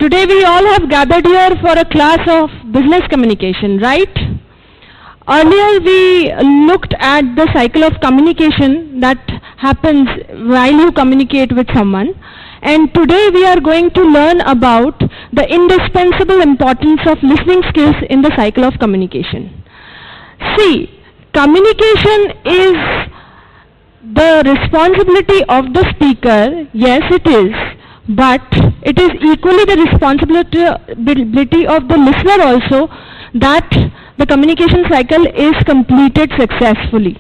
Today we all have gathered here for a class of business communication, right? Earlier we looked at the cycle of communication that happens while you communicate with someone, and today we are going to learn about the indispensable importance of listening skills in the cycle of communication. See, communication is the responsibility of the speaker, yes it is, but it is equally the responsibility of the listener also that the communication cycle is completed successfully.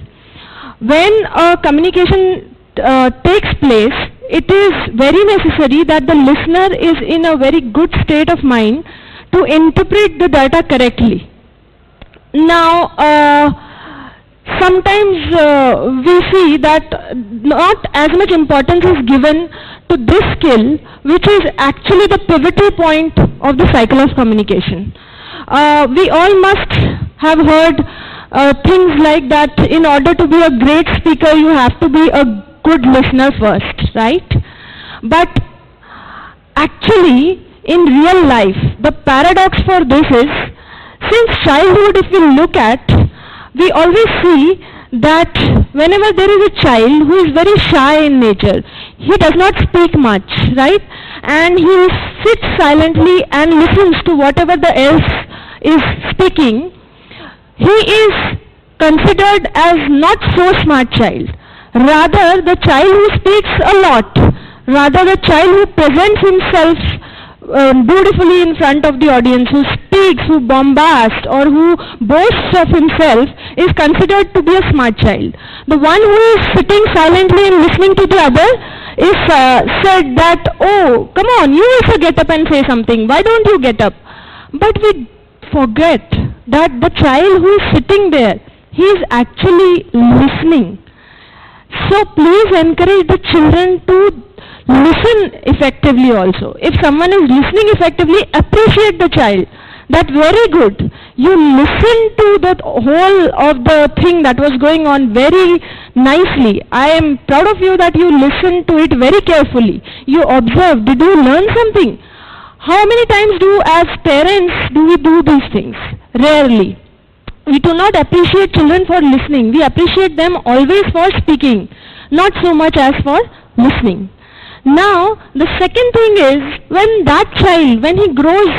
When a communication takes place, it is very necessary that the listener is in a very good state of mind to interpret the data correctly. Now, sometimes we see that not as much importance is given to this skill, which is actually the pivotal point of the cycle of communication. We all must have heard things like that in order to be a great speaker you have to be a good listener first, right? But actually in real life the paradox for this is, since childhood if we look at, we always see that whenever there is a child who is very shy in nature, he does not speak much, right? And he sits silently and listens to whatever the else is speaking. He is considered as not so smart child. Rather, the child who speaks a lot, rather the child who presents himself beautifully in front of the audience, who speaks, who bombasts or who boasts of himself, is considered to be a smart child. The one who is sitting silently and listening to the other is said that, oh, come on, you also get up and say something, why don't you get up? But we forget that the child who is sitting there, he is actually listening. So please encourage the children to listen effectively also. If someone is listening effectively, appreciate the child. That's very good. You listen to the whole of the thing that was going on very nicely. I am proud of you that you listened to it very carefully. You observed. Did you learn something? How many times as parents do we do these things? Rarely. We do not appreciate children for listening. We appreciate them always for speaking, not so much as for listening. Now, the second thing is, when that child, when he grows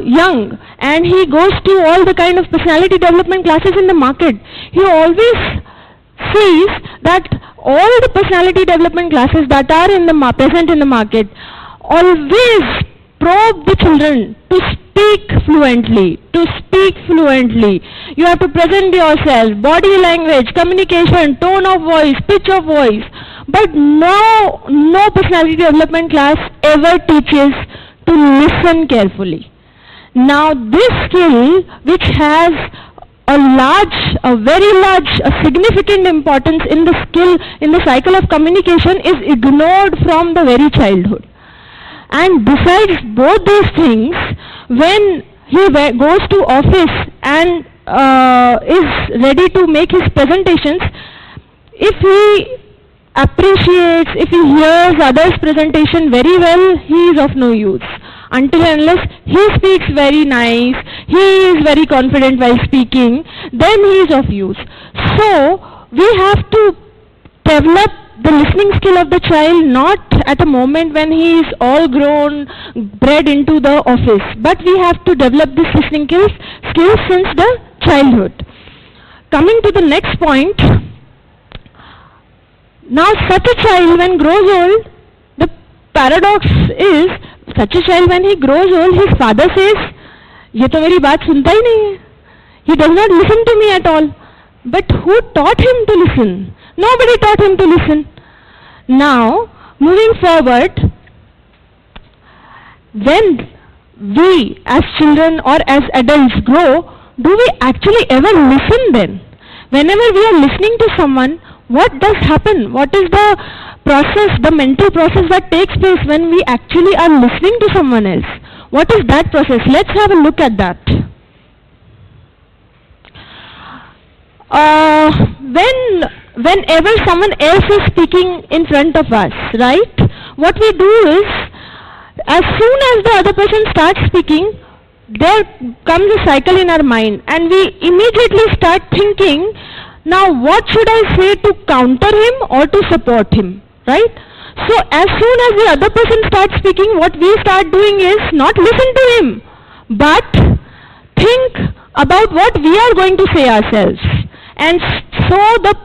young and he goes to all the kind of personality development classes in the market, he always sees that all the personality development classes that are present in the market always probe the children to speak fluently, You have to present yourself, body language, communication, tone of voice, pitch of voice. But no personality development class ever teaches to listen carefully. Now this skill, which has a very large, significant importance in the skill, in the cycle of communication, is ignored from the very childhood. And besides both these things, when he goes to office and is ready to make his presentations, if he appreciates, if he hears others' presentation very well, he is of no use. Until and unless he speaks very nice, he is very confident while speaking, then he is of use. So, we have to develop the listening skill of the child not at a moment when he is all grown, bred into the office, but we have to develop this listening skills since the childhood. Coming to the next point, now such a child when grows old, the paradox is, such a child when he grows old, his father says, "Ye to meri baat sunta hi nahi hai." He does not listen to me at all. But who taught him to listen? Nobody taught him to listen. Now, moving forward, when we as children or as adults grow, do we actually ever listen then? Whenever we are listening to someone, what does happen? What is the process, the mental process that takes place when we actually are listening to someone else? What is that process? Let's have a look at that. Whenever someone else is speaking in front of us, right, what we do is, As soon as the other person starts speaking, there comes a cycle in our mind, and we immediately start thinking, now what should I say to counter him or to support him, right? So as soon as the other person starts speaking, what we start doing is not listen to him, but think about what we are going to say ourselves. And so the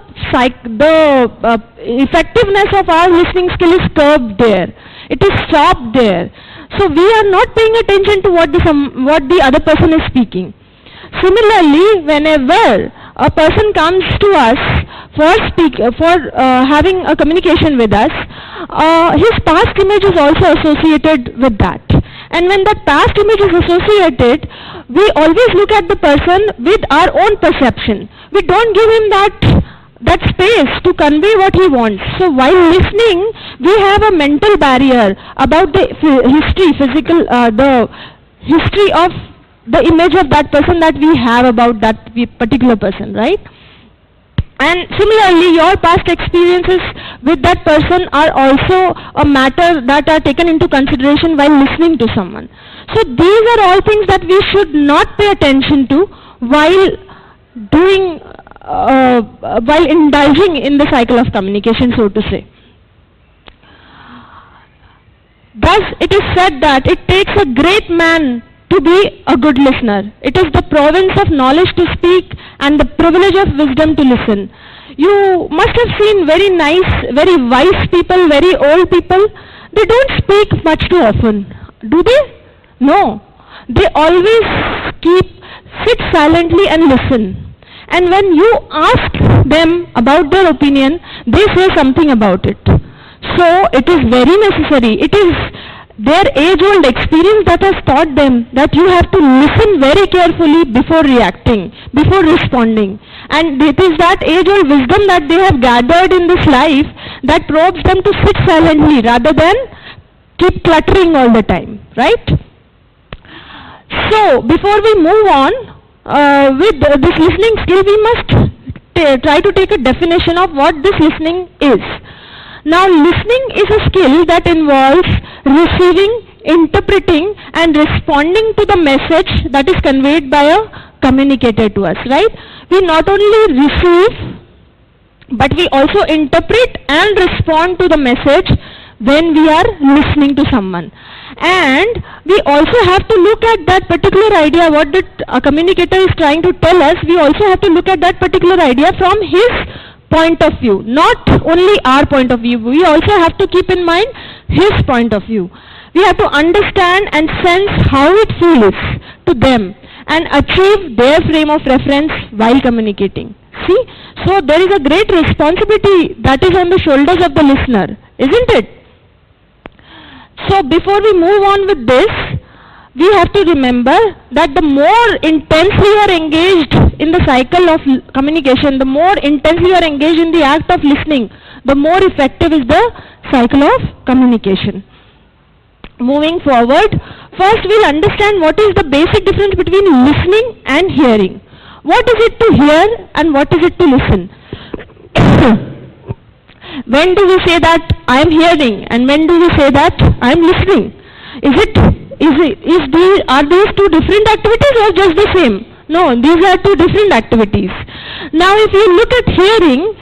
effectiveness of our listening skill is curbed there. It is stopped there. So we are not paying attention to what the other person is speaking. Similarly, whenever a person comes to us for having a communication with us, his past image is also associated with that. And when that past image is associated, we always look at the person with our own perception. We don't give him that space to convey what he wants. So while listening, we have a mental barrier about the history of the image of that person that we have about that particular person, right? And similarly, your past experiences with that person are also a matter that are taken into consideration while listening to someone. So these are all things that we should not pay attention to while indulging in the cycle of communication, so to say. Thus, it is said that it takes a great man to be a good listener. It is the province of knowledge to speak and the privilege of wisdom to listen. You must have seen very nice, very wise people, very old people. They don't speak much too often, do they? No. They always sit silently and listen. And when you ask them about their opinion, they say something about it. So it is very necessary. It is their age-old experience that has taught them that you have to listen very carefully before reacting, before responding. And it is that age-old wisdom that they have gathered in this life that probes them to sit silently rather than keep cluttering all the time, right? So before we move on with this listening skill, we must try to take a definition of what this listening is. Now, listening is a skill that involves receiving, interpreting, and responding to the message that is conveyed by a communicator to us, right? We not only receive, but we also interpret and respond to the message when we are listening to someone. And we also have to look at that particular idea, what the communicator is trying to tell us. We also have to look at that particular idea from his point of view, not only our point of view. We also have to keep in mind his point of view. We have to understand and sense how it feels to them and achieve their frame of reference while communicating. See? So there is a great responsibility that is on the shoulders of the listener, isn't it? So before we move on with this, we have to remember that the more intensely you are engaged in the cycle of communication, the more intensely you are engaged in the act of listening, the more effective is the cycle of communication. Moving forward, first we'll understand what is the basic difference between listening and hearing. What is it to hear and what is it to listen? When do we say that I am hearing and when do we say that I am listening? Are these two different activities or just the same? No, these are two different activities. Now if you look at hearing,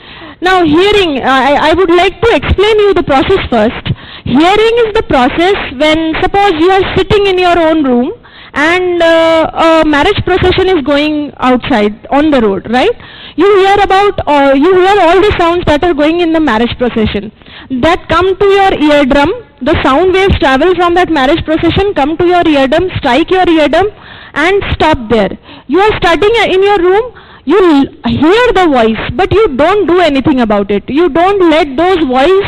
I would like to explain you the process first. Hearing is the process when, suppose you are sitting in your own room and a marriage procession is going outside on the road, right? You hear all the sounds that are going in the marriage procession that come to your eardrum. The sound waves travel from that marriage procession, come to your eardrum, strike your eardrum and stop there. You are studying in your room, you hear the voice, but you don't do anything about it. You don't let those voices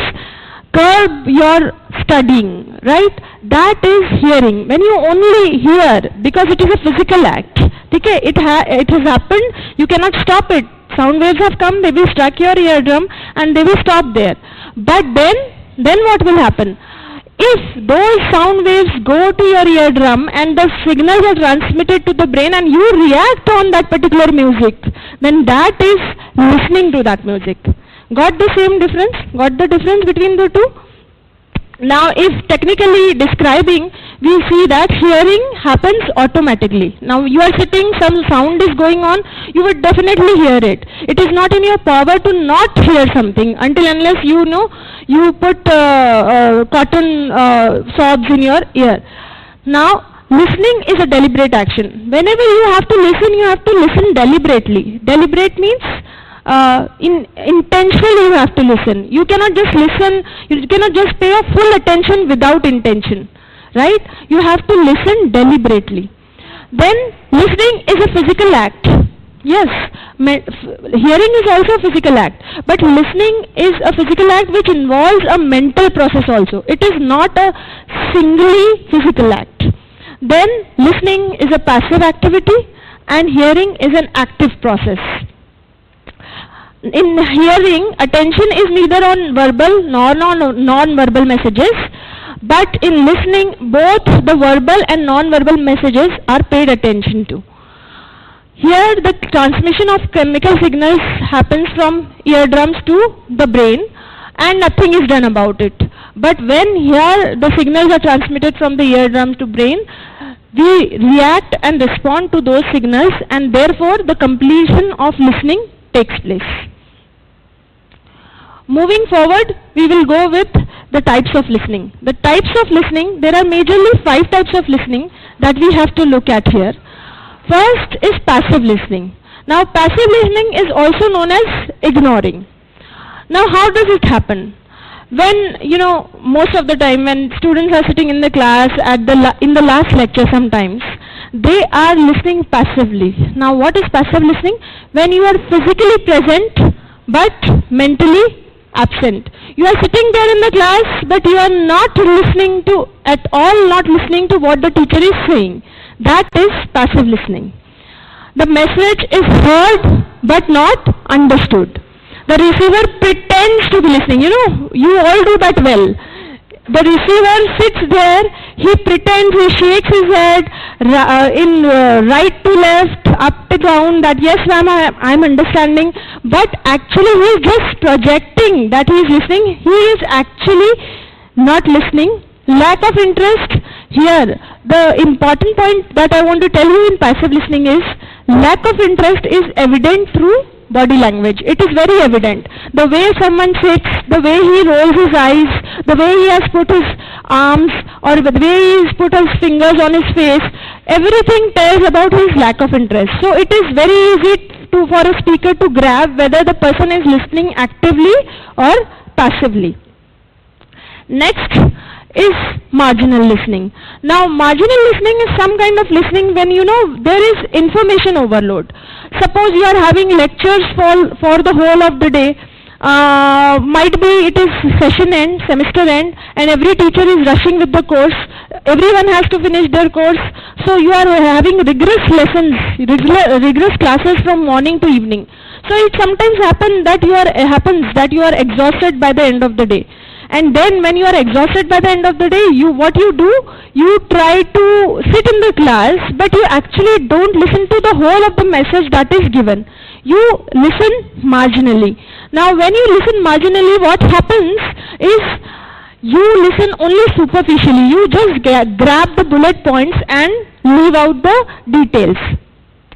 curb your studying, right? That is hearing. When you only hear, because it is a physical act, okay? It has happened, you cannot stop it. Sound waves have come, they will strike your eardrum and they will stop there. But then what will happen? If those sound waves go to your eardrum and the signals are transmitted to the brain and you react on that particular music, then that is listening to that music. Got the same difference? Got the difference between the two? Now, if technically describing, we see that hearing happens automatically. Now, you are sitting, some sound is going on, you would definitely hear it. It is not in your power to not hear something until unless you put cotton swabs in your ear. Now, listening is a deliberate action. Whenever you have to listen deliberately. Deliberate means intentionally you have to listen. You cannot just listen, you cannot just pay a full attention without intention, right? You have to listen deliberately. Then listening is a physical act. Yes, hearing is also a physical act, but listening is a physical act which involves a mental process also. It is not a singly physical act. Then listening is a passive activity and hearing is an active process. In hearing, attention is neither on verbal nor non-verbal messages, but in listening, both the verbal and non-verbal messages are paid attention to. Here, the transmission of chemical signals happens from eardrums to the brain, and nothing is done about it. But when here the signals are transmitted from the eardrums to brain, we react and respond to those signals, and therefore the completion of listening takes place. Moving forward, we will go with the types of listening. The types of listening, there are majorly 5 types of listening that we have to look at here. First is passive listening. Now, passive listening is also known as ignoring. Now, how does it happen? When, most of the time when students are sitting in the class in the last lecture sometimes, they are listening passively. Now, what is passive listening? When you are physically present but mentally absent. You are sitting there in the class, but you are not listening to what the teacher is saying. That is passive listening. The message is heard but not understood. The receiver pretends to be listening. You all do that well. The receiver sits there, he pretends, he shakes his head in right to left, up to down, that yes ma'am, I am understanding, but actually he is just projecting that he is listening. He is actually not listening. Lack of interest. Here, the important point that I want to tell you in passive listening is, lack of interest is evident through body language. It is very evident. The way someone sits, the way he rolls his eyes, the way he has put his arms, or the way he has put his fingers on his face, everything tells about his lack of interest. So it is very easy for a speaker to grab whether the person is listening actively or passively. Next is marginal listening. Now, marginal listening is some kind of listening when there is information overload. Suppose you are having lectures for the whole of the day. Might be it is session end, semester end, and every teacher is rushing with the course. Everyone has to finish their course. So you are having rigorous lessons, rigorous classes from morning to evening. So it sometimes happens that you are exhausted by the end of the day. And then when you are exhausted by the end of the day, what you do, you try to sit in the class, but you actually don't listen to the whole of the message that is given. You listen marginally. Now when you listen marginally, what happens is, you listen only superficially. You just grab the bullet points and leave out the details.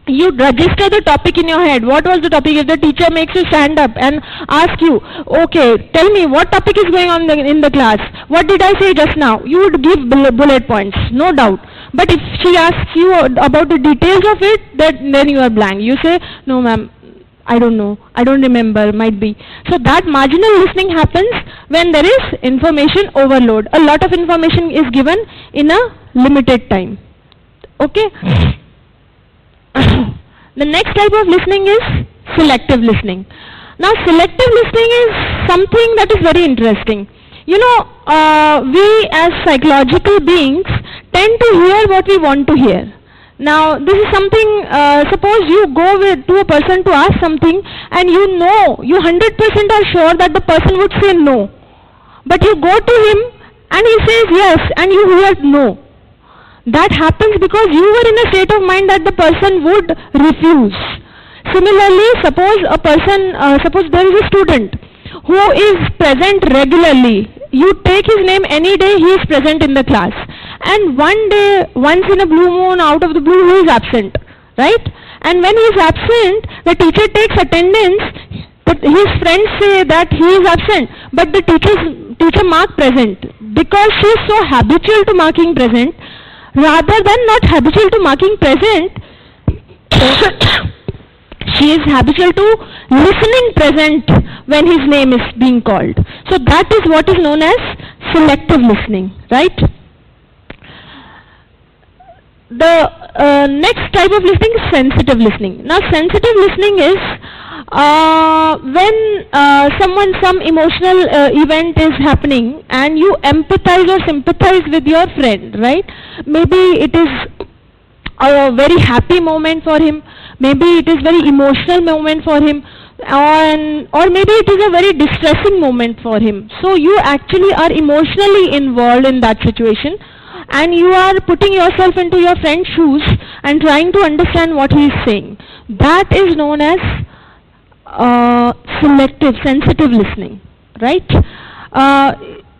You register the topic in your head. What was the topic? If the teacher makes you stand up and ask you, okay, tell me what topic is going on in the class. What did I say just now? You would give bullet points, no doubt. But if she asks you about the details of it, then you are blank. You say, no ma'am, I don't know, I don't remember, might be. So that marginal listening happens when there is information overload. A lot of information is given in a limited time. Okay? The next type of listening is selective listening. Now, selective listening is something that is very interesting. We as psychological beings tend to hear what we want to hear. Now, this is something, suppose you go to a person to ask something and you 100% are sure that the person would say no. But you go to him and he says yes and you hear no. That happens because you were in a state of mind that the person would refuse. Similarly, suppose there is a student who is present regularly you take his name any day, he is present in the class. And one day, once in a blue moon, out of the blue, he is absent, right? And when he is absent, the teacher takes attendance, but his friends say that he is absent, but the teacher mark present, because she is so habitual to marking present, rather than not habitual to marking present, she is habitual to listening present when his name is being called. So that is what is known as selective listening, right? The next type of listening is sensitive listening. Now sensitive listening is when some emotional event is happening and you empathize or sympathize with your friend, right? Maybe it is a very happy moment for him, maybe it is very emotional moment for him, or maybe it is a very distressing moment for him. So you actually are emotionally involved in that situation, and you are putting yourself into your friend's shoes and trying to understand what he is saying. That is known as selective, sensitive listening, right?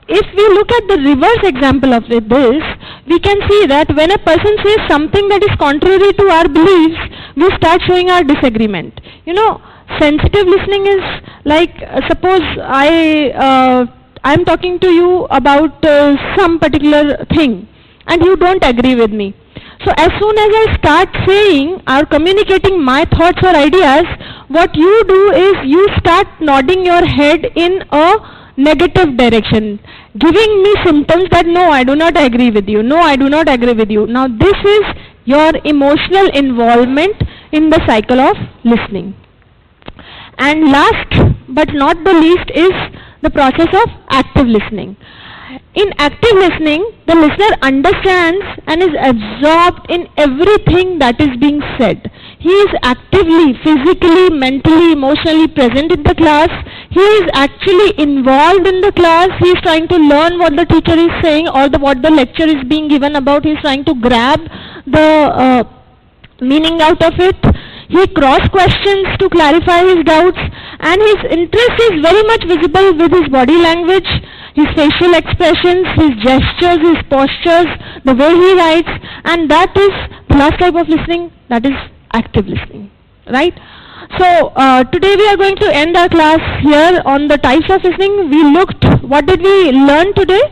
If we look at the reverse example of this, we can see that when a person says something that is contrary to our beliefs, we start showing our disagreement. You know, sensitive listening is like, suppose I'm talking to you about some particular thing, and you don't agree with me. So as soon as I start saying or communicating my thoughts or ideas, what you do is you start nodding your head in a negative direction, giving me symptoms that no, I do not agree with you, no, I do not agree with you. Now this is your emotional involvement in the cycle of listening. And last but not the least is the process of active listening. In active listening, the listener understands and is absorbed in everything that is being said. He is actively, physically, mentally, emotionally present in the class. He is actually involved in the class. He is trying to learn what the teacher is saying or what the lecture is being given about. He is trying to grab the meaning out of it. He cross questions to clarify his doubts, and his interest is very much visible with his body language, his facial expressions, his gestures, his postures, the way he writes, and that is the last type of listening, that is active listening, right? So today we are going to end our class here on the types of listening. We looked, what did we learn today?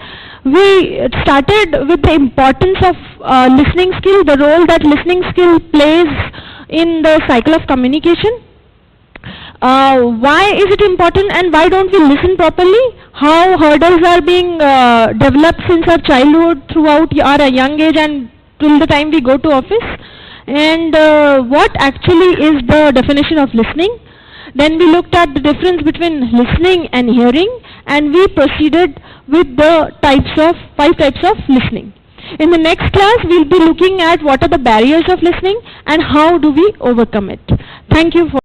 We started with the importance of listening skill, the role that listening skill plays in the cycle of communication. Why is it important and why don't we listen properly? How hurdles are being developed since our childhood throughout our young age and till the time we go to office, and what actually is the definition of listening. Then we looked at the difference between listening and hearing, and we proceeded with the 5 types of listening. In the next class, we'll be looking at what are the barriers of listening and how do we overcome it. Thank you for